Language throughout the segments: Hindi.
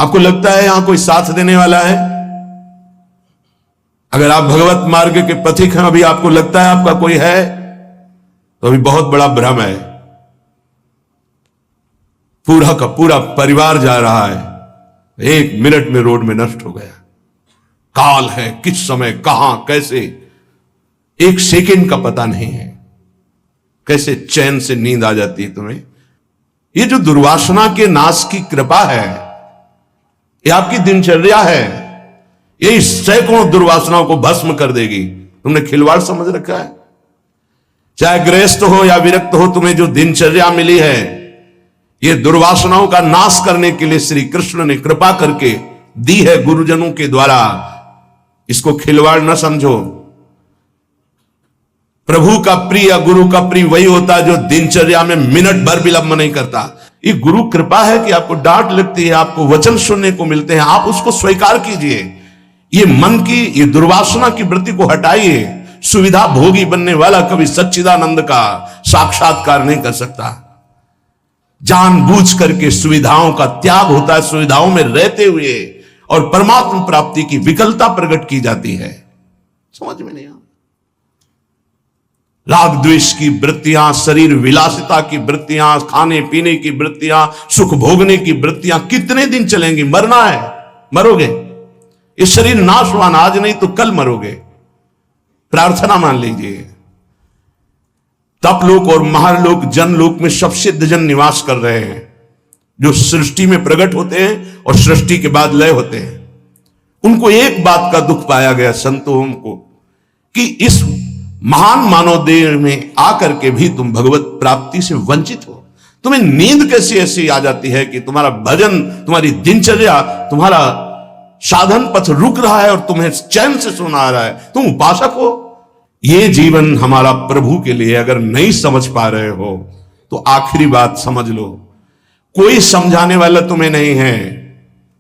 आपको लगता है यहां कोई साथ देने वाला है? अगर आप भगवत मार्ग के पथिक हैं, अभी आपको लगता है आपका कोई है, तो अभी बहुत बड़ा भ्रम है। पूरा का पूरा परिवार जा रहा है, 1 मिनट में रोड में नष्ट हो गया। काल है, किस समय कहां कैसे, 1 सेकंड का पता नहीं है। कैसे चैन से नींद आ जाती है तुम्हें? ये जो दुर्वासना के नाश की कृपा है, ये आपकी दिनचर्या है, ये सैकड़ों दुर्वासनाओं को भस्म कर देगी। तुमने खिलवाड़ समझ रखा है। चाहे गृहस्थ हो या विरक्त हो, तुम्हें जो दिनचर्या मिली है, ये दुर्वासनाओं का नाश करने के लिए श्री कृष्ण ने कृपा करके दी है गुरुजनों के द्वारा। इसको खिलवाड़ न समझो। प्रभु का प्रिय, गुरु का प्रिय वही होता है जो दिनचर्या में मिनट भर विलंब नहीं करता। ये गुरु कृपा है कि आपको डांट लगती है, आपको वचन सुनने को मिलते हैं, आप उसको स्वीकार कीजिए। ये मन की, ये दुर्वासना की वृत्ति को हटाइए। सुविधा भोगी बनने वाला कभी सच्चिदानंद का साक्षात्कार नहीं कर सकता। जानबूझ करके सुविधाओं का त्याग होता है, सुविधाओं में रहते हुए, और परमात्मा प्राप्ति की विकलता प्रकट की जाती है। समझ में नहीं आता। राग द्वेष की वृत्तियां, शरीर विलासिता की वृत्तियां, खाने पीने की वृत्तियां, सुख भोगने की वृत्तियां कितने दिन चलेंगी? मरना है, मरोगे। ये शरीर नाशवान, आज नहीं तो कल मरोगे। प्रार्थना मान लीजिए। तपलोक और महालोक, जनलोक में सब सिद्धजन निवास कर रहे हैं, जो सृष्टि में प्रकट होते हैं और सृष्टि के बाद लय होते हैं। उनको एक बात का दुख पाया गया संतों को, कि इस महान मानव देह में आकर के भी तुम भगवत प्राप्ति से वंचित हो। तुम्हें नींद कैसी ऐसी आ जाती है कि तुम्हारा भजन, तुम्हारी दिनचर्या, तुम्हारा साधन पथ रुक रहा है और तुम्हें चैन से सोना आ रहा है। तुम उपासक हो। ये जीवन हमारा प्रभु के लिए। अगर नहीं समझ पा रहे हो तो आखिरी बात समझ लो, कोई समझाने वाला तुम्हें नहीं है,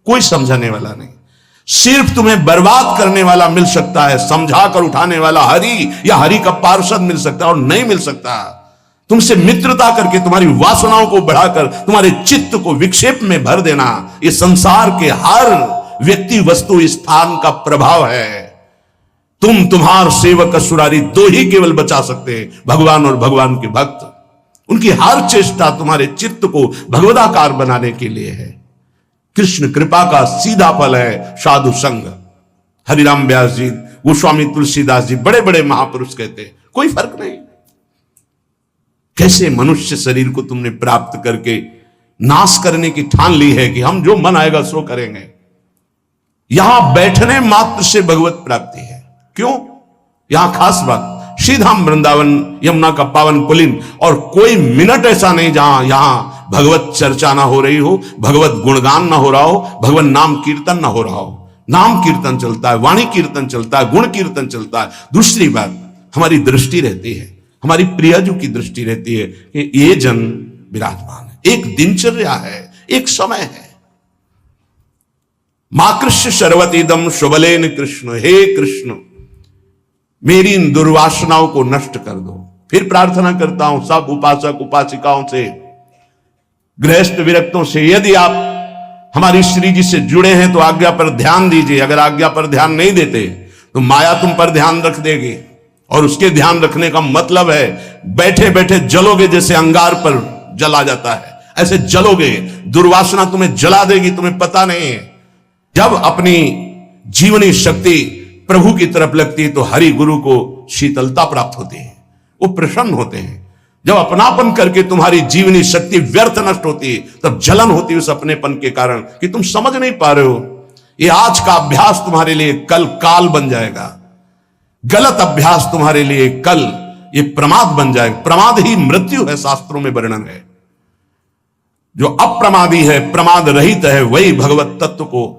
कोई समझाने वाला नहीं। सिर्फ तुम्हें बर्बाद करने वाला मिल सकता है, समझा कर उठाने वाला हरि या हरि का पार्षद मिल सकता है, और नहीं मिल सकता। तुमसे मित्रता करके तुम्हारी वासनाओं को बढ़ाकर तुम्हारे चित्त को विक्षेप में भर देना, ये संसार के हर व्यक्ति वस्तु स्थान का प्रभाव है। तुम, तुम्हार सेवक असुरारी, 2 ही केवल बचा सकते हैं, भगवान और भगवान के भक्त। उनकी हर चेष्टा तुम्हारे चित्त को भगवदाकार बनाने के लिए है। कृष्ण कृपा का सीधा फल है साधु संग। हरिराम व्यास जी, गोस्वामी तुलसीदास जी, बड़े बड़े महापुरुष कहते हैं, कोई फर्क नहीं। कैसे मनुष्य शरीर को तुमने प्राप्त करके नाश करने की ठान ली है कि हम जो मन आएगा सो करेंगे। यहां बैठने मात्र से भगवत प्राप्ति है। क्यों? यहां खास बात, सीधा वृंदावन यमुना का पावन पुलिन, और कोई मिनट ऐसा नहीं जहां यहां भगवत चर्चा ना हो रही हो, भगवत गुणगान ना हो रहा हो, भगवत नाम कीर्तन ना हो रहा हो। नाम कीर्तन चलता है, वाणी कीर्तन चलता है, गुण कीर्तन चलता है। दूसरी बात, हमारी दृष्टि रहती है, हमारी प्रियजू की दृष्टि रहती है कि ये जन विराजमान है। एक दिनचर्या है, एक समय है। मां कृष्ण शर्वतीदम शुभलेन कृष्ण, हे कृष्ण मेरी इन दुर्वासनाओं को नष्ट कर दो। फिर प्रार्थना करता हूं सब उपासक उपासिकाओं से, गृहस्थ विरक्तों से, यदि आप हमारी श्री जी से जुड़े हैं तो आज्ञा पर ध्यान दीजिए। अगर आज्ञा पर ध्यान नहीं देते तो माया तुम पर ध्यान रख देगी, और उसके ध्यान रखने का मतलब है बैठे बैठे जलोगे, जैसे अंगार पर जला जाता है, ऐसे जलोगे। दुर्वासना तुम्हें जला देगी, तुम्हें पता नहीं है। जब अपनी जीवनी शक्ति प्रभु की तरफ लगती है तो हरि गुरु को शीतलता प्राप्त होती है, वो प्रसन्न होते हैं। जब अपनापन करके तुम्हारी जीवनी शक्ति व्यर्थ नष्ट होती है, तब जलन होती है उस अपनेपन के कारण कि तुम समझ नहीं पा रहे हो। ये आज का अभ्यास तुम्हारे लिए कल काल बन जाएगा। गलत अभ्यास तुम्हारे लिए कल ये प्रमाद बन जाएगा। प्रमाद ही मृत्यु है, शास्त्रों में वर्णन है। जो अप्रमादी है, प्रमाद रहित है, वही भगवत तत्व को,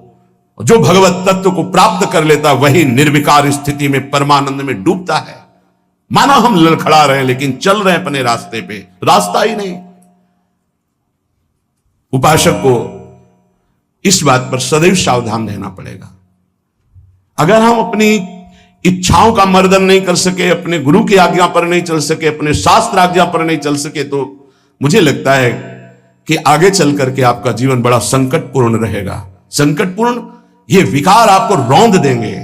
जो भगवत तत्व को प्राप्त कर लेता, वही निर्विकार स्थिति में परमानंद में डूबता है। माना हम लड़खड़ा रहे हैं लेकिन चल रहे हैं अपने रास्ते पे, रास्ता ही नहीं। उपासक को इस बात पर सदैव सावधान रहना पड़ेगा। अगर हम अपनी इच्छाओं का मर्दन नहीं कर सके, अपने गुरु की आज्ञा पर नहीं चल सके, अपने शास्त्र आज्ञा पर नहीं चल सके, तो मुझे लगता है कि आगे चल करके आपका जीवन बड़ा संकटपूर्ण रहेगा। संकटपूर्ण ये विकार आपको रौंद देंगे।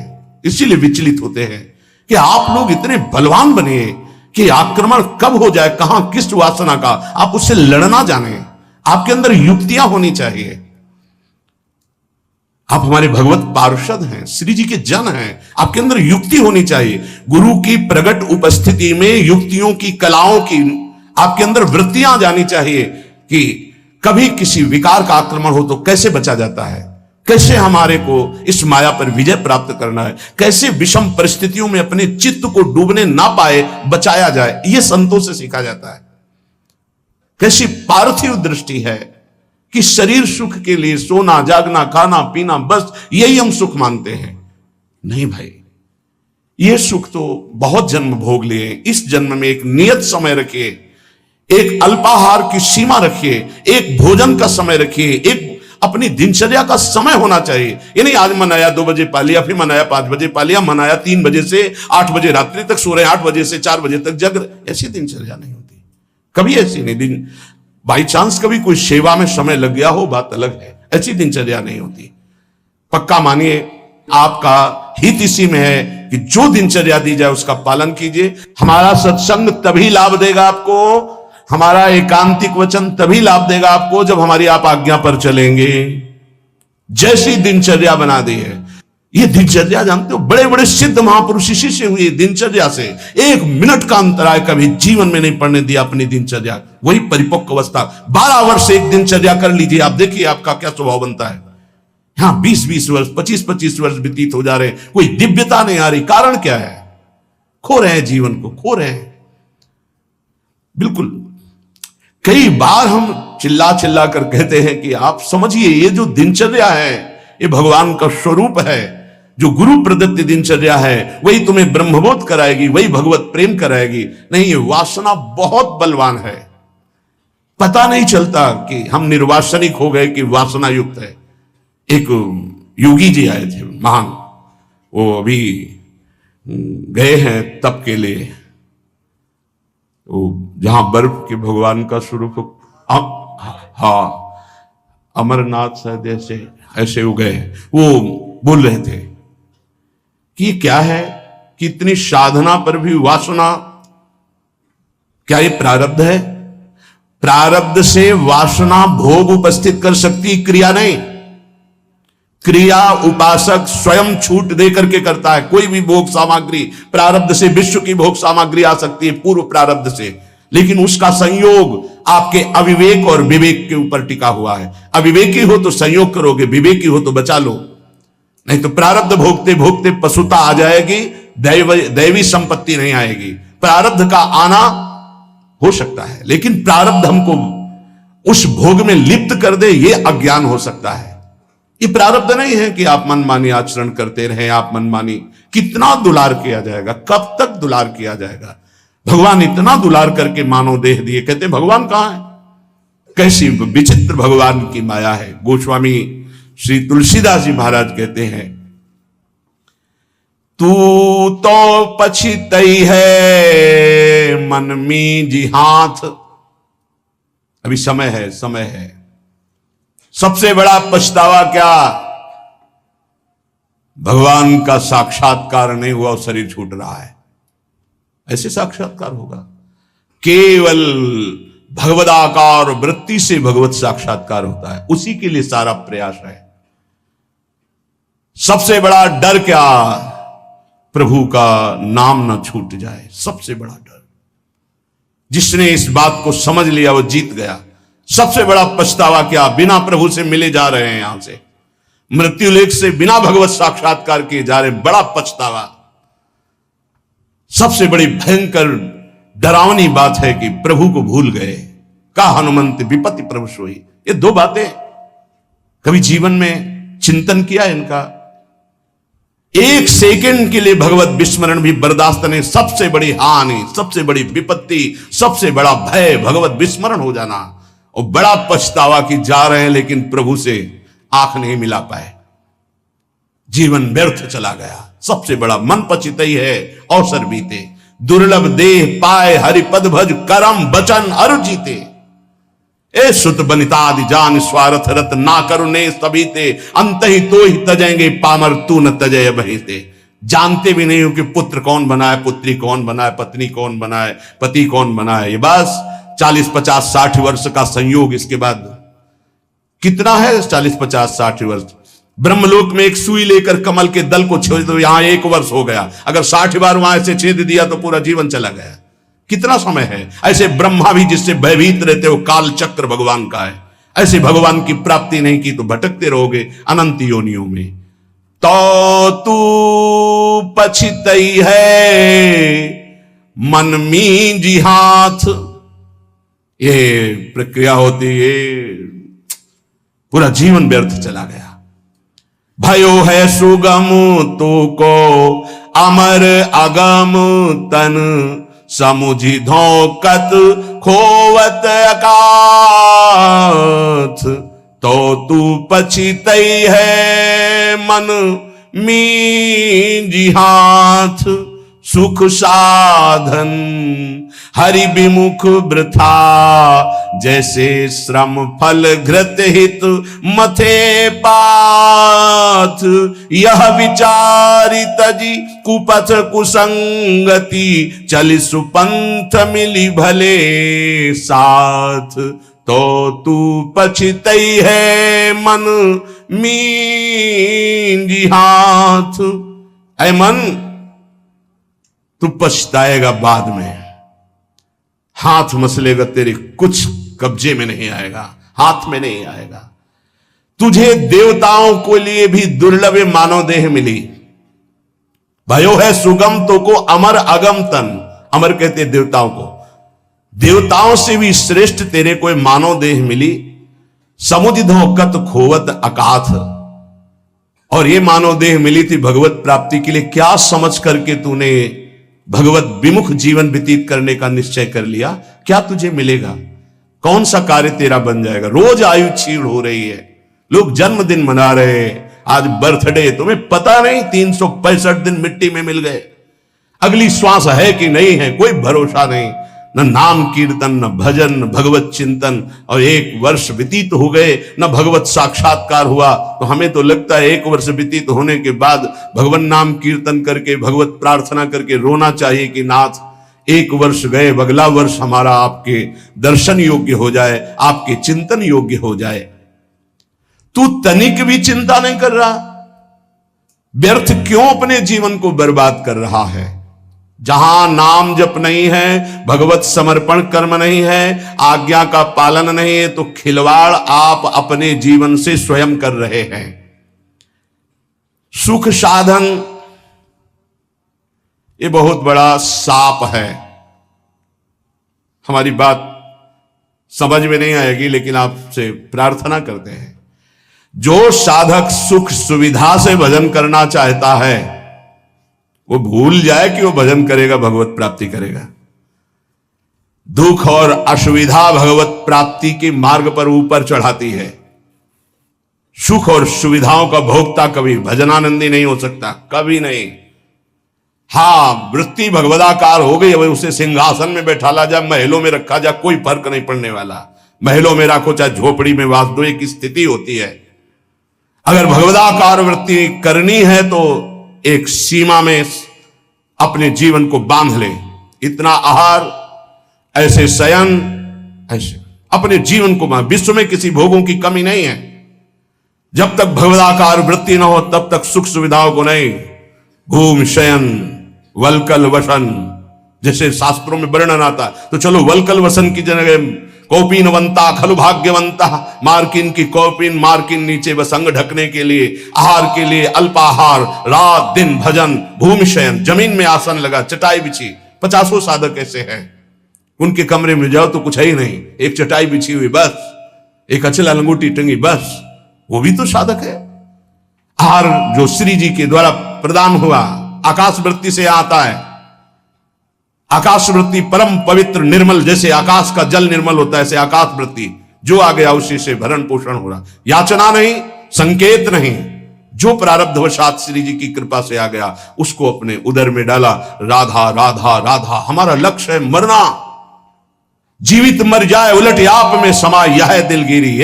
इसीलिए विचलित होते हैं कि आप लोग इतने बलवान बने कि आक्रमण कब हो जाए, कहां किस वासना का, आप उससे लड़ना जाने। आपके अंदर युक्तियां होनी चाहिए। आप हमारे भगवत पार्षद हैं, श्री जी के जन हैं, आपके अंदर युक्ति होनी चाहिए। गुरु की प्रगट उपस्थिति में युक्तियों की, कलाओं की आपके अंदर वृत्तियां जानी चाहिए कि कभी किसी विकार का आक्रमण हो तो कैसे बचा जाता है, कैसे हमारे को इस माया पर विजय प्राप्त करना है, कैसे विषम परिस्थितियों में अपने चित्त को डूबने ना पाए बचाया जाए। यह संतों से सीखा जाता है। कैसी पार्थिव दृष्टि है कि शरीर सुख के लिए सोना, जागना, खाना, पीना, बस यही हम सुख मानते हैं। नहीं भाई, ये सुख तो बहुत जन्म भोग लिए। इस जन्म में एक नियत समय रखिए, एक अल्पाहार की सीमा रखिए, एक भोजन का समय रखिए, एक अपनी दिनचर्या का समय होना चाहिए। ये नहीं आज मनाया 2 बजे पा लिया, फिर मनाया 5 बजे पा लिया, मनाया 3 बजे से 8 बजे रात्रि तक सो रहे, 8 बजे से 4 बजे तक जग रहे। ऐसी दिनचर्या नहीं होती, कभी ऐसी नहीं। दिन बाई चांस कभी कोई सेवा में समय लग गया हो, बात अलग है, ऐसी दिनचर्या नहीं होती। पक्का मानिए, आपका हित इसी में है कि जो दिनचर्या दी जाए उसका पालन कीजिए। हमारा सत्संग तभी लाभ देगा आपको, हमारा एकांतिक वचन तभी लाभ देगा आपको जब हमारी आप आज्ञा पर चलेंगे। जैसी दिनचर्या बना दी है, ये दिनचर्या जानते हो, बड़े बड़े सिद्ध महापुरुष इसी से हुए, दिनचर्या से। 1 मिनट का अंतराय कभी जीवन में नहीं पड़ने दिया अपनी दिनचर्या। वही परिपक्व अवस्था। 12 वर्ष एक दिनचर्या कर लीजिए, आप देखिए आपका क्या स्वभाव बनता है। यहां 20-20 वर्ष, 25-25 वर्ष व्यतीत हो जा रहे हैं, कोई दिव्यता नहीं आ रही। कारण क्या है? खो रहे हैं, जीवन को खो रहे हैं। बिल्कुल कई बार हम चिल्ला चिल्ला कर कहते हैं कि आप समझिए, ये जो दिनचर्या है ये भगवान का स्वरूप है। जो गुरु प्रदत्त दिनचर्या है वही तुम्हें ब्रह्मबोध कराएगी, वही भगवत प्रेम कराएगी। नहीं, ये वासना बहुत बलवान है। पता नहीं चलता कि हम निर्वासनिक हो गए कि वासना युक्त है। एक योगी जी आए थे महान, वो अभी गए हैं तप के लिए, वो जहां बर्फ के भगवान का स्वरूप, हाँ अमरनाथ शायद ऐसे हो गए। वो बोल रहे थे कि ये क्या है कि इतनी साधना पर भी वासना, क्या ये प्रारब्ध है? प्रारब्ध से वासना भोग उपस्थित कर सकती, क्रिया नहीं। क्रिया उपासक स्वयं छूट दे करके करता है। कोई भी भोग सामग्री प्रारब्ध से, विश्व की भोग सामग्री आ सकती है पूर्व प्रारब्ध से, लेकिन उसका संयोग आपके अविवेक और विवेक के ऊपर टिका हुआ है। अविवेकी हो तो संयोग करोगे, विवेकी हो तो बचा लो, नहीं तो प्रारब्ध भोगते भोगते पशुता आ जाएगी, दैवी संपत्ति नहीं आएगी। प्रारब्ध का आना हो सकता है, लेकिन प्रारब्ध हमको उस भोग में लिप्त कर दे, यह अज्ञान हो सकता है। ये प्रारब्ध नहीं है कि आप मनमानी आचरण करते रहें। आप मनमानी, कितना दुलार किया जाएगा, कब तक दुलार किया जाएगा? भगवान इतना दुलार करके मानव देह दिए, कहते भगवान कहां है? कैसी विचित्र भगवान की माया है। गोस्वामी श्री तुलसीदास जी महाराज कहते हैं, तू तो पछितई है मन में जी हाथ। अभी समय है, समय है। सबसे बड़ा पछतावा क्या? भगवान का साक्षात्कार नहीं हुआ और शरीर छूट रहा है। ऐसे साक्षात्कार होगा? केवल भगवदाकार वृत्ति से भगवत साक्षात्कार होता है, उसी के लिए सारा प्रयास है। सबसे बड़ा डर क्या? प्रभु का नाम ना छूट जाए, सबसे बड़ा डर। जिसने इस बात को समझ लिया वो जीत गया। सबसे बड़ा पछतावा क्या? बिना प्रभु से मिले जा रहे हैं, यहां से मृत्युलेख से बिना भगवत साक्षात्कार किए जा रहे हैं, बड़ा पछतावा। सबसे बड़ी भयंकर डरावनी बात है कि प्रभु को भूल गए। का हनुमंत विपत्ति प्रभु सोई। ये 2 बातें कभी जीवन में चिंतन किया इनका? 1 सेकंड के लिए भगवत विस्मरण भी बर्दाश्त नहीं। सबसे बड़ी हानि, सबसे बड़ी विपत्ति, सबसे बड़ा भय भगवत विस्मरण हो जाना। और बड़ा पछतावा कि जा रहे हैं लेकिन प्रभु से आंख नहीं मिला पाए, जीवन व्यर्थ चला गया। सबसे बड़ा मन पछितई है अवसर बीते, दुर्लभ देह पाए हरिपद भज करम बचन अरु जीते। ए सुत बनितादि जान स्वार्थ रत ना करुणे सभी ते, अंत ही तो ही तजेंगे पामर तू न तजय बहिते। जानते भी नहीं हो कि पुत्र कौन बनाए, पुत्री कौन बनाए, पत्नी कौन बनाए, पति कौन बनाए। ये बस 40 50 60 वर्ष का संयोग, इसके बाद कितना है 40 50 60 वर्ष। ब्रह्मलोक में एक सुई लेकर कमल के दल को छेद दो, यहां 1 वर्ष हो गया। अगर 60 बार वहां से छेद दिया तो पूरा जीवन चला गया। कितना समय है। ऐसे ब्रह्मा भी जिससे भयभीत रहते हो, काल चक्र भगवान का है। ऐसे भगवान की प्राप्ति नहीं की तो भटकते रहोगे अनंत योनियों में। तो तू पछितई है मन में जी हाथ, ये प्रक्रिया होती है, पूरा जीवन व्यर्थ चला गया। भयो है सुगम तो को अमर अगम तन, समुझी धोकत खोवत अकाथ। तो तू पछितई है मन में जी हाथ, सुख साधन हरि विमुख वृथा, जैसे श्रम फल घृत हित मथे पाथ। यह विचारी तजी कुपथ कुसंगति, चलि सुपंथ मिली भले साथ। तो तू पछितई है मन में जी हाथ। ऐ मन, तू पछताएगा बाद में, हाथ मसलेगा, तेरे कुछ कब्जे में नहीं आएगा, हाथ में नहीं आएगा। तुझे देवताओं को लिए भी दुर्लभ मानव देह मिली। भयो है सुगम तो को अमर अगम तन, अमर कहते देवताओं को, देवताओं से भी श्रेष्ठ तेरे को मानव देह मिली। समुझ धोकत खोवत अकाथ, और ये मानव देह मिली थी भगवत प्राप्ति के लिए। क्या समझ करके तूने भगवत विमुख जीवन व्यतीत करने का निश्चय कर लिया? क्या तुझे मिलेगा? कौन सा कार्य तेरा बन जाएगा? रोज आयु क्षीण हो रही है, लोग जन्मदिन मना रहे हैं, आज बर्थडे, तुम्हें पता नहीं 365 दिन मिट्टी में मिल गए। अगली श्वास है कि नहीं है कोई भरोसा नहीं। न नाम कीर्तन, न भजन, न भगवत चिंतन, और 1 वर्ष व्यतीत हो गए, न भगवत साक्षात्कार हुआ। तो हमें तो लगता है 1 वर्ष व्यतीत होने के बाद भगवान नाम कीर्तन करके, भगवत प्रार्थना करके रोना चाहिए कि नाथ 1 वर्ष गए, अगला वर्ष हमारा आपके दर्शन योग्य हो जाए, आपके चिंतन योग्य हो जाए। तू तनिक भी चिंता नहीं कर रहा, व्यर्थ क्यों अपने जीवन को बर्बाद कर रहा है? जहां नाम जप नहीं है, भगवत समर्पण कर्म नहीं है, आज्ञा का पालन नहीं है, तो खिलवाड़ आप अपने जीवन से स्वयं कर रहे हैं। सुख साधन ये बहुत बड़ा साप है। हमारी बात समझ में नहीं आएगी, लेकिन आपसे प्रार्थना करते हैं, जो साधक सुख सुविधा से भजन करना चाहता है वो भूल जाए कि वो भजन करेगा, भगवत प्राप्ति करेगा। दुख और असुविधा भगवत प्राप्ति के मार्ग पर ऊपर चढ़ाती है। सुख और सुविधाओं का भोक्ता कभी भजनानंदी नहीं हो सकता, कभी नहीं। हां, वृत्ति भगवदाकार हो गई, उसे सिंहासन में बैठा ला जा, महलों में रखा जा, कोई फर्क नहीं पड़ने वाला। महलों में रखो चाहे झोपड़ी में वास दो, एक स्थिति होती है। अगर भगवदाकार वृत्ति करनी है तो एक सीमा में अपने जीवन को बांध ले। इतना आहार, ऐसे शयन, ऐसे अपने जीवन को बांध। विश्व में किसी भोगों की कमी नहीं है। जब तक भगवदाकार वृत्ति न हो तब तक सुख सुविधाओं को नहीं। घूम शयन वलकल वसन, जैसे शास्त्रों में वर्णन आता। तो चलो वलकल वसन की जगह कौपीनवंता खलु भाग्यवंता, मार्किन की कौपीन, मार्किन नीचे वसंग ढकने के लिए, आहार के लिए अल्पाहार, रात दिन भजन, भूमि शयन, जमीन में आसन लगा, चटाई बिछी। 50 साधक ऐसे हैं, उनके कमरे में जाओ तो कुछ है ही नहीं, एक चटाई बिछी हुई बस, एक अचला लंगोटी टंगी बस, वो भी तो साधक है। आहार जो श्री जी के द्वारा प्रदान हुआ, आकाश वृत्ति से आता है। आकाश वृत्ति परम पवित्र निर्मल, जैसे आकाश का जल निर्मल होता है, ऐसे आकाश वृत्ति जो आ गया उसी से भरण पोषण हो रहा। याचना नहीं, संकेत नहीं, जो प्रारब्धवशात श्री जी की कृपा से आ गया उसको अपने उदर में डाला। राधा राधा राधा, हमारा लक्ष्य है मरना। जीवित मर जाए उलट आप में समा यह दिलगिरी।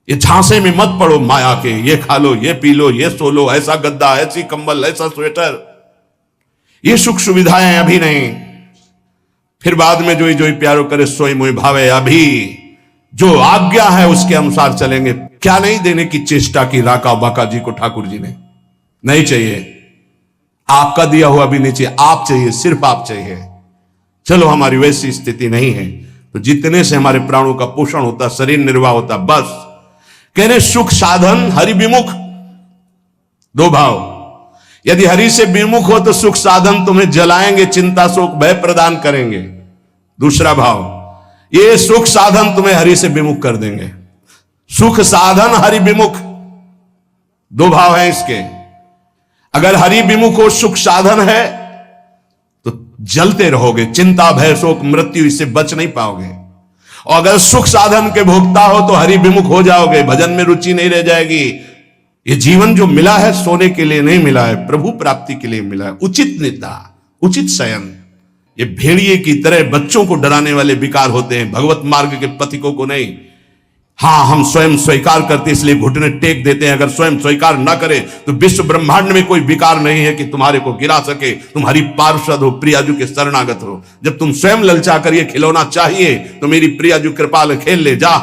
ये झांसे में मत पड़ो माया के, ये खा लो, ये पी लो, ये सो लो, ऐसा गद्दा, ऐसी कंबल, ऐसा स्वेटर, ये सुख सुविधाएं अभी नहीं, फिर बाद में जोई जोई प्यारो करे सोई मोई भावे। अभी जो आज्ञा है उसके अनुसार चलेंगे। क्या नहीं देने की चेष्टा की राका बाका जी को ठाकुर जी ने? नहीं चाहिए, आपका दिया हुआ भी नहीं चाहिए, आप चाहिए, सिर्फ आप चाहिए। चलो हमारी वैसी स्थिति नहीं है तो जितने से हमारे प्राणों का पोषण होता, शरीर निर्वाह होता, बस। कह रहे सुख साधन हरि विमुख, दो भाव। यदि हरि से विमुख हो तो सुख साधन तुम्हें जलाएंगे, चिंता शोक भय प्रदान करेंगे। दूसरा भाव, ये सुख साधन तुम्हें हरि से विमुख कर देंगे। सुख साधन हरि विमुख, दो भाव हैं इसके। अगर हरि विमुख हो, सुख साधन है, तो जलते रहोगे, चिंता भय शोक मृत्यु इससे बच नहीं पाओगे। और अगर सुख साधन के भोक्ता हो तो हरि विमुख हो जाओगे, भजन में रुचि नहीं रह जाएगी। ये जीवन जो मिला है सोने के लिए नहीं मिला है, प्रभु प्राप्ति के लिए मिला है। उचित निद्रा, उचित शयन। ये भेड़िए की तरह बच्चों को डराने वाले विकार होते हैं, भगवत मार्ग के पथिकों को नहीं। हां, हम स्वयं स्वीकार करते इसलिए घुटने टेक देते हैं। अगर स्वयं स्वीकार ना करे तो विश्व ब्रह्मांड में कोई विकार नहीं है कि तुम्हारे को गिरा सके। तुम हरि पार्षद हो, प्रियाजू के शरणागत हो। जब तुम स्वयं ललचा कर ये खिलौना चाहिए तो मेरी प्रियाजू कृपाल खेल ले जा।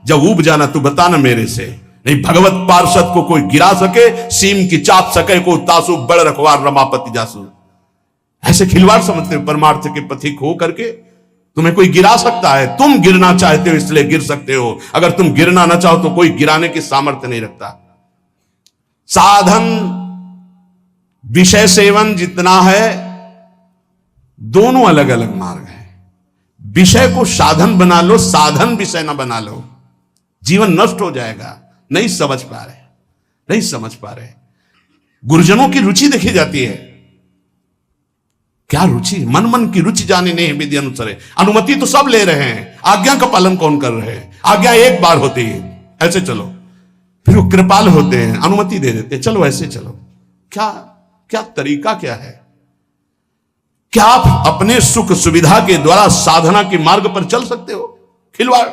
जब ऊब जाना तू बताना मेरे से। नहीं, भगवत पार्षद को कोई गिरा सके, सीम की चाप सके को तासु बड़ रखवार रमापति जासु। ऐसे खिलवाड़ समझते हो परमार्थ के पथिक हो करके? तुम्हें कोई गिरा सकता है, तुम गिरना चाहते हो इसलिए गिर सकते हो। अगर तुम गिरना ना चाहो तो कोई गिराने की सामर्थ्य नहीं रखता। साधन विषय सेवन जितना है, दोनों अलग अलग मार्ग है। विषय को साधन बना लो, साधन विषय ना बना लो, जीवन नष्ट हो जाएगा। नहीं समझ पा रहे, नहीं समझ पा रहे। गुरुजनों की रुचि देखी जाती है। क्या रुचि? मन मन की रुचि जाने नहीं विधि अनुसार। अनुमति तो सब ले रहे हैं, आज्ञा का पालन कौन कर रहे हैं? आज्ञा एक बार होती है, ऐसे चलो। फिर वो कृपाल होते हैं, अनुमति दे देते, चलो ऐसे चलो। क्या क्या तरीका क्या है? क्या आप अपने सुख सुविधा के द्वारा साधना के मार्ग पर चल सकते हो? खिलवाड़।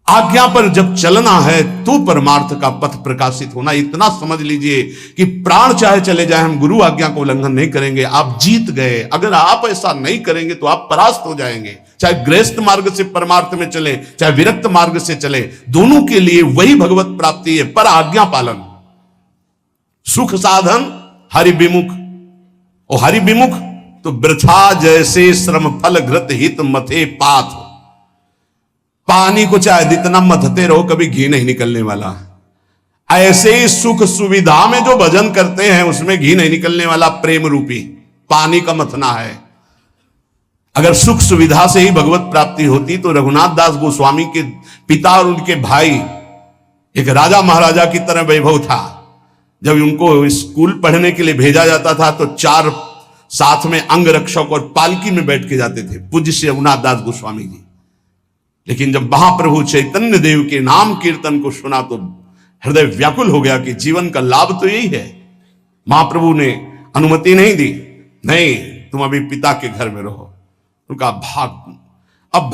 आज्ञा पर जब चलना है तो परमार्थ का पथ प्रकाशित होना। इतना समझ लीजिए कि प्राण चाहे चले जाए, हम गुरु आज्ञा को उल्लंघन नहीं करेंगे। आप जीत गए। अगर आप ऐसा नहीं करेंगे तो आप परास्त हो जाएंगे। चाहे गृहस्थ मार्ग से परमार्थ में चले, चाहे विरक्त मार्ग से चले, दोनों के लिए वही भगवत प्राप्ति है, पर आज्ञा पालन। सुख साधन हरि विमुख, और हरि विमुख तो वृथा जैसे श्रम फल घृत हित मथे पाथ। पानी को चाहे जितना मथते रहो, कभी घी नहीं निकलने वाला। ऐसे ही सुख सुविधा में जो भजन करते हैं उसमें घी नहीं निकलने वाला, प्रेम रूपी पानी का मथना है। अगर सुख सुविधा से ही भगवत प्राप्ति होती तो रघुनाथ दास गोस्वामी के पिता और उनके भाई एक राजा महाराजा की तरह वैभव था। जब उनको स्कूल पढ़ने के लिए भेजा जाता था तो 4 साथ में अंग रक्षक और पालकी में बैठ के जाते थे, पूज्य श्री रघुनाथ दास गोस्वामी जी। लेकिन जब महाप्रभु चैतन्य देव के नाम कीर्तन को सुना तो हृदय व्याकुल हो गया कि जीवन का लाभ तो यही है। महाप्रभु ने अनुमति नहीं दी, नहीं तुम अभी पिता के घर में रहो। उनका भाग, अब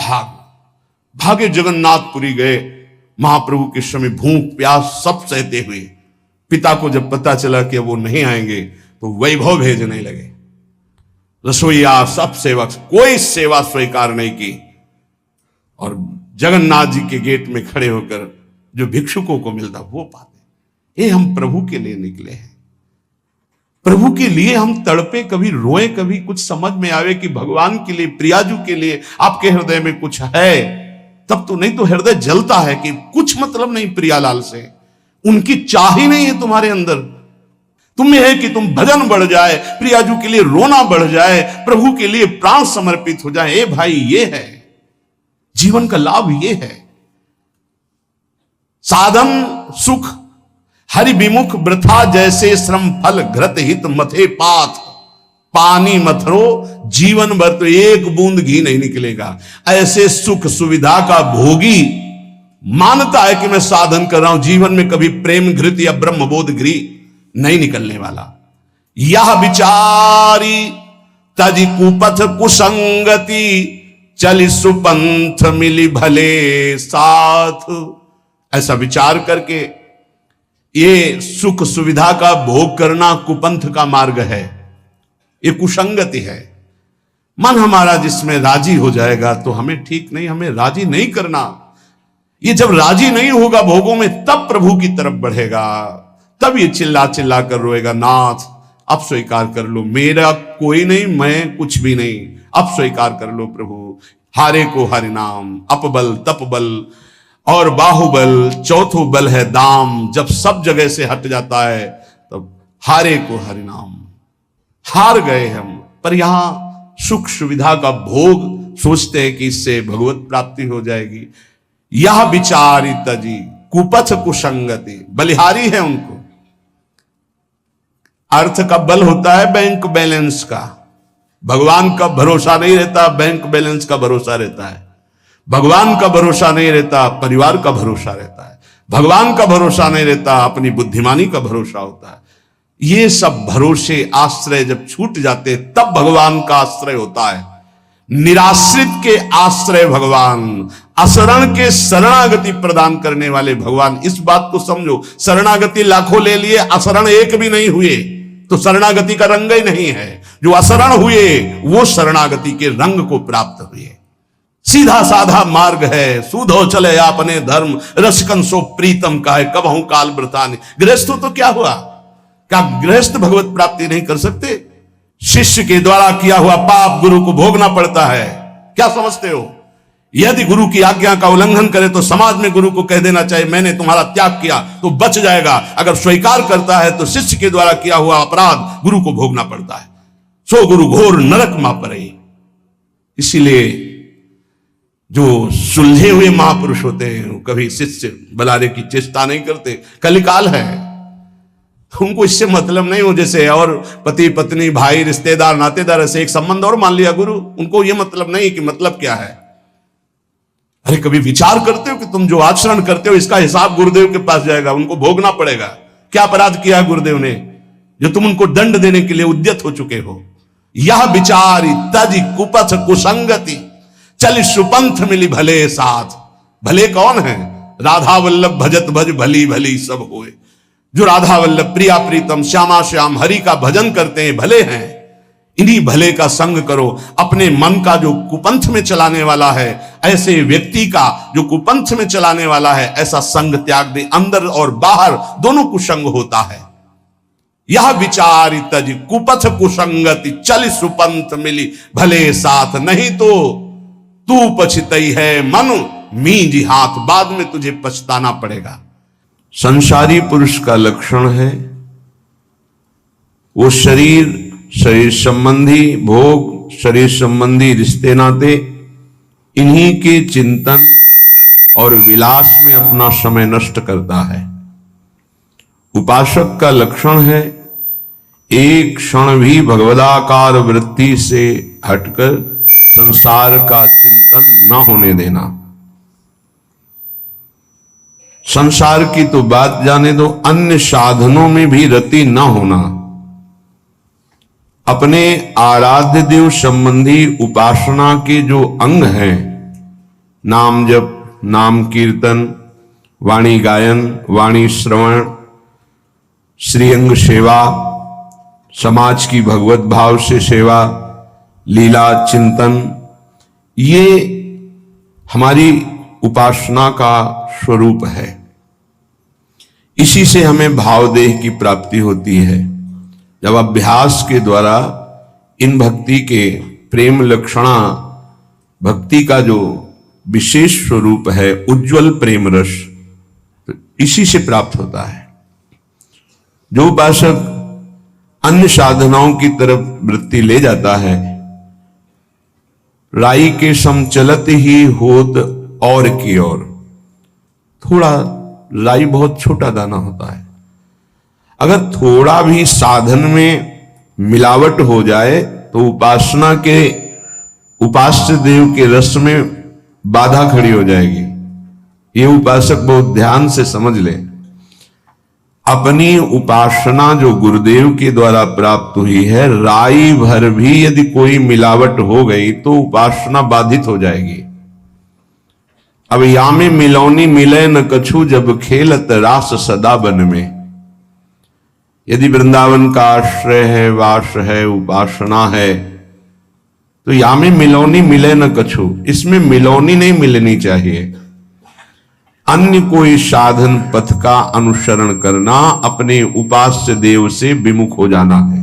भागे जगन्नाथपुरी गए। महाप्रभु के समय भूख प्यास सब सहते हुए पिता को जब पता चला कि वो नहीं आएंगे तो वैभव भेजने लगे। रसोईया सब सेवक, कोई सेवा स्वीकार नहीं की। और जगन्नाथ जी के गेट में खड़े होकर जो भिक्षुकों को मिलता वो पाते। ये हम प्रभु के लिए निकले हैं, प्रभु के लिए हम तड़पे, कभी रोए, कभी कुछ समझ में आवे कि भगवान के लिए, प्रियाजू के लिए आपके हृदय में कुछ है तब तो। नहीं तो हृदय जलता है कि कुछ मतलब नहीं प्रियालाल से, उनकी चाह ही नहीं है तुम्हारे अंदर। तुम्हें है कि तुम भजन बढ़ जाए, प्रियाजू के लिए रोना बढ़ जाए, प्रभु के लिए प्राण समर्पित हो जाए। ए भाई, ये है जीवन का लाभ, ये है साधन सुख हरि विमुख वृथा जैसे श्रम फल घृत हित मथे पाथ। पानी मथरो जीवन भर तो एक बूंद घी नहीं निकलेगा। ऐसे सुख सुविधा का भोगी मानता है कि मैं साधन कर रहा हूं, जीवन में कभी प्रेम घृत या ब्रह्मबोध घी नहीं निकलने वाला। यह विचारी तजि कुपथ कुसंगति, चलि सुपंथ मिली भले साथ। ऐसा विचार करके ये सुख सुविधा का भोग करना कुपंथ का मार्ग है, ये कुसंगति है। मन हमारा जिसमें राजी हो जाएगा तो हमें ठीक नहीं, हमें राजी नहीं करना। ये जब राजी नहीं होगा भोगों में, तब प्रभु की तरफ बढ़ेगा, तब ये चिल्ला चिल्ला कर रोएगा, नाथ अब स्वीकार कर लो, मेरा कोई नहीं, मैं कुछ भी नहीं, अब स्वीकार कर लो प्रभु। हारे को हरि नाम, अपबल तपबल और बाहुबल, चौथो बल है दाम। जब सब जगह से हट जाता है तब हारे को हरि नाम। हार गए हम, पर यहां सुख सुविधा का भोग सोचते हैं कि इससे भगवत प्राप्ति हो जाएगी। यह विचारी तजी कुपथ कुसंगति, बलिहारी है उनको। अर्थ का बल होता है बैंक बैलेंस का, भगवान का भरोसा नहीं रहता, बैंक बैलेंस का भरोसा रहता है। भगवान का भरोसा नहीं रहता, परिवार का भरोसा रहता है। भगवान का भरोसा नहीं रहता, अपनी बुद्धिमानी का भरोसा होता है। ये सब भरोसे आश्रय जब छूट जाते तब भगवान का आश्रय होता है। निराश्रित के आश्रय भगवान, असरण के शरणागति प्रदान करने वाले भगवान। इस बात को समझो, शरणागति लाखों ले लिए, असरण एक भी नहीं हुए तो शरणागति का रंग ही नहीं है। जो असरण हुए वो शरणागति के रंग को प्राप्त हुए। सीधा साधा मार्ग है, सूधो चले आपने धर्म, रसकन सो प्रीतम का है, कबहू काल व्रतानि। गृहस्थों तो क्या हुआ, क्या गृहस्थ भगवत प्राप्ति नहीं कर सकते? शिष्य के द्वारा किया हुआ पाप गुरु को भोगना पड़ता है, क्या समझते हो? यदि गुरु की आज्ञा का उल्लंघन करे तो समाज में गुरु को कह देना चाहिए मैंने तुम्हारा त्याग किया, तो बच जाएगा। अगर स्वीकार करता है तो शिष्य के द्वारा किया हुआ अपराध गुरु को भोगना पड़ता है। सो गुरु घोर नरक मा परे। इसीलिए जो सुलझे हुए महापुरुष होते हैं वो कभी शिष्य बुलाने की चेष्टा नहीं करते। कलिकाल है, उनको इससे मतलब नहीं हो। जैसे और पति पत्नी भाई रिश्तेदार नातेदार ऐसे एक संबंध और मान लिया गुरु, उनको ये मतलब नहीं कि मतलब क्या है। अरे कभी विचार करते हो कि तुम जो आचरण करते हो इसका हिसाब गुरुदेव के पास जाएगा, उनको भोगना पड़ेगा। क्या अपराध किया गुरुदेव ने जो तुम उनको दंड देने के लिए उद्यत हो चुके हो? यह विचारी तज कुपथ कुसंगति, चल सुपंथ मिली भले साथ। भले कौन है? राधा वल्लभ भजत भज भली भली सब होए। जो राधा वल्लभ प्रिया प्रीतम श्यामा श्याम हरि का भजन करते हैं भले हैं। इन्हीं भले का संग करो। अपने मन का जो कुपंथ में चलाने वाला है, ऐसे व्यक्ति का जो कुपंथ में चलाने वाला है, ऐसा संग त्याग दे। अंदर और बाहर दोनों कुसंग होता है। यह विचारी तज कुपथ कुसंगति, चल सुपंथ मिली भले साथ। नहीं तो तू पछतई है मनु मींज हाथ, बाद में तुझे पछताना पड़ेगा। संसारी पुरुष का लक्षण है वो शरीर संबंधी भोग, शरीर संबंधी रिश्ते नाते, इन्हीं के चिंतन और विलास में अपना समय नष्ट करता है। उपासक का लक्षण है एक क्षण भी भगवदाकार वृत्ति से हटकर संसार का चिंतन न होने देना। संसार की तो बात जाने दो, अन्य साधनों में भी रति न होना। अपने आराध्य देव संबंधी उपासना के जो अंग हैं, नाम जप, नाम कीर्तन, वाणी गायन, वाणी श्रवण, श्रीअंग सेवा, समाज की भगवत भाव से सेवा, लीला चिंतन, ये हमारी उपासना का स्वरूप है। इसी से हमें भाव देह की प्राप्ति होती है। जब अभ्यास के द्वारा इन भक्ति के प्रेम लक्षणा, भक्ति का जो विशेष स्वरूप है उज्जवल प्रेम रस, तो इसी से प्राप्त होता है। जो उपासक अन्य साधनाओं की तरफ वृत्ति ले जाता है, राई के सम चलत ही होत और की ओर। थोड़ा राई बहुत छोटा दाना होता है, अगर थोड़ा भी साधन में मिलावट हो जाए तो उपासना के उपास्य देव के रस में बाधा खड़ी हो जाएगी। ये उपासक बहुत ध्यान से समझ ले। अपनी उपासना जो गुरुदेव के द्वारा प्राप्त हुई है, राई भर भी यदि कोई मिलावट हो गई तो उपासना बाधित हो जाएगी। अब यामे मिलौनी मिले न कछु, जब खेलत रास सदा बन में। यदि वृंदावन का आश्रय है, वास है, उपासना है, तो यामे मिलौनी मिले न कछु, इसमें मिलौनी नहीं मिलनी चाहिए। अन्य कोई साधन पथ का अनुसरण करना अपने उपास्य देव से विमुख हो जाना है।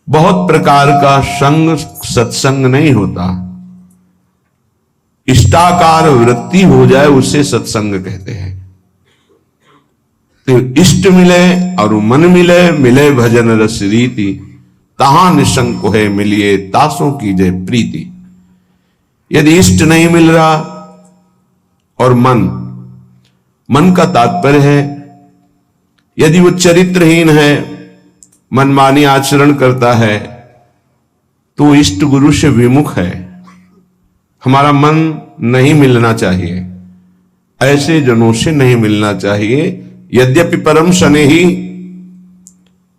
बहुत प्रकार का संग सत्संग नहीं होता, इष्टाकार वृत्ति हो जाए उसे सत्संग कहते हैं। तो इष्ट मिले और मन मिले, मिले भजन रस रीति, तहां निशंक है मिलिए तासों की जय प्रीति। यदि इष्ट नहीं मिल रहा और मन का तात्पर्य है यदि वो चरित्रहीन है, मनमानी आचरण करता है, तो इष्ट गुरु से विमुख है। हमारा मन नहीं मिलना चाहिए, ऐसे जनों से नहीं मिलना चाहिए। यद्यपि परम स्नेही,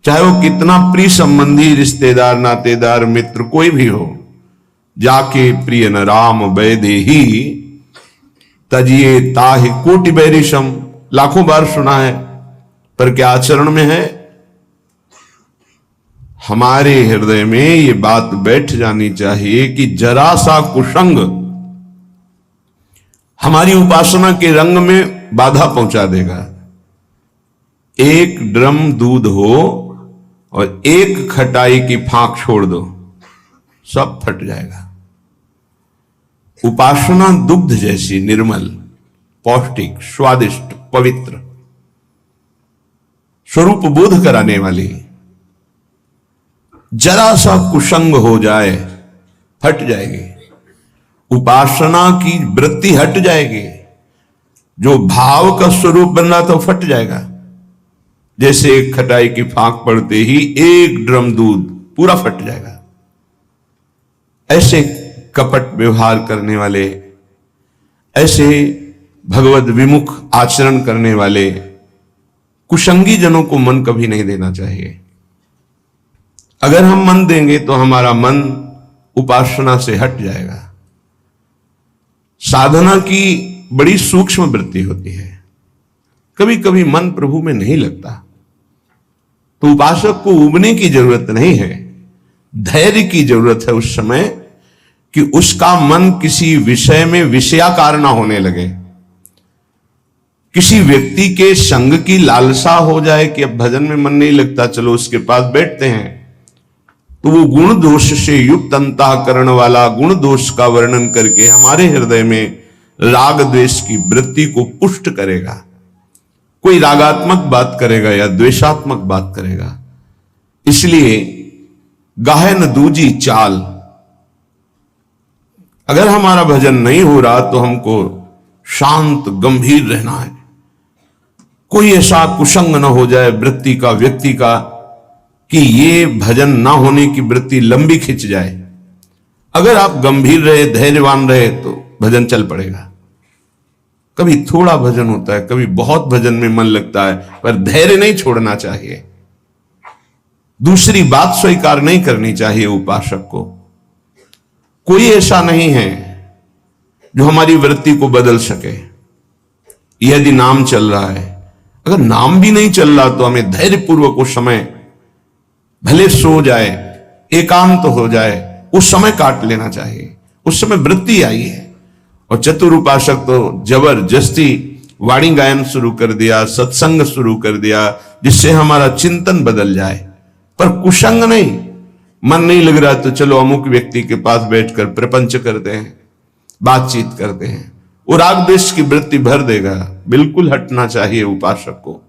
चाहे वो कितना प्रिय संबंधी, रिश्तेदार, नातेदार, मित्र कोई भी हो, जाके प्रिय न राम वैदेही तजिए ताहि कोटि बैरिशम, लाखों बार सुना है, पर क्या आचरण में है? हमारे हृदय में ये बात बैठ जानी चाहिए कि जरा सा कुसंग हमारी उपासना के रंग में बाधा पहुंचा देगा। एक ड्रम दूध हो और एक खटाई की फांक छोड़ दो, सब फट जाएगा। उपासना दुग्ध जैसी निर्मल, पौष्टिक, स्वादिष्ट, पवित्र, स्वरूप बोध कराने वाली, जरा सा कुसंग हो जाए फट जाएगी। उपासना की वृत्ति हट जाएगी, जो भाव का स्वरूप बन रहा था फट जाएगा। जैसे एक खटाई की फांक पड़ते ही एक ड्रम दूध पूरा फट जाएगा। ऐसे कपट व्यवहार करने वाले, ऐसे भगवत विमुख आचरण करने वाले कुसंगी जनों को मन कभी नहीं देना चाहिए। अगर हम मन देंगे तो हमारा मन उपासना से हट जाएगा। साधना की बड़ी सूक्ष्म वृत्ति होती है, कभी कभी मन प्रभु में नहीं लगता, तो उपासक को उबने की जरूरत नहीं है, धैर्य की जरूरत है उस समय कि उसका मन किसी विषय में विषयाकार ना होने लगे। किसी व्यक्ति के संग की लालसा हो जाए कि अब भजन में मन नहीं लगता, चलो उसके पास बैठते हैं, तो वो गुण दोष से युक्त अंतःकरण वाला गुण दोष का वर्णन करके हमारे हृदय में राग द्वेष की वृत्ति को पुष्ट करेगा। कोई रागात्मक बात करेगा या द्वेषात्मक बात करेगा। इसलिए गाहन दूजी चाल, अगर हमारा भजन नहीं हो रहा तो हमको शांत गंभीर रहना है। कोई ऐसा कुसंग न हो जाए वृत्ति का, व्यक्ति का, कि ये भजन ना होने की वृत्ति लंबी खिंच जाए। अगर आप गंभीर रहे, धैर्यवान रहे, तो भजन चल पड़ेगा। कभी थोड़ा भजन होता है, कभी बहुत भजन में मन लगता है, पर धैर्य नहीं छोड़ना चाहिए। दूसरी बात स्वीकार नहीं करनी चाहिए उपासक को। कोई ऐसा नहीं है जो हमारी वृत्ति को बदल सके। यदि नाम चल रहा है, अगर नाम भी नहीं चल रहा तो हमें धैर्यपूर्वक उस समय, भले सो जाए, एकांत हो जाए, उस समय काट लेना चाहिए। उस समय वृत्ति आई है। और चतुर उपासक तो जबरदस्ती वाणी गायन शुरू कर दिया, सत्संग शुरू कर दिया, जिससे हमारा चिंतन बदल जाए। पर कुसंग नहीं, मन नहीं लग रहा तो चलो अमुक व्यक्ति के पास बैठकर प्रपंच करते हैं, बातचीत करते हैं। वो राग द्वेष की वृत्ति भर देगा। बिल्कुल हटना चाहिए उपासक को।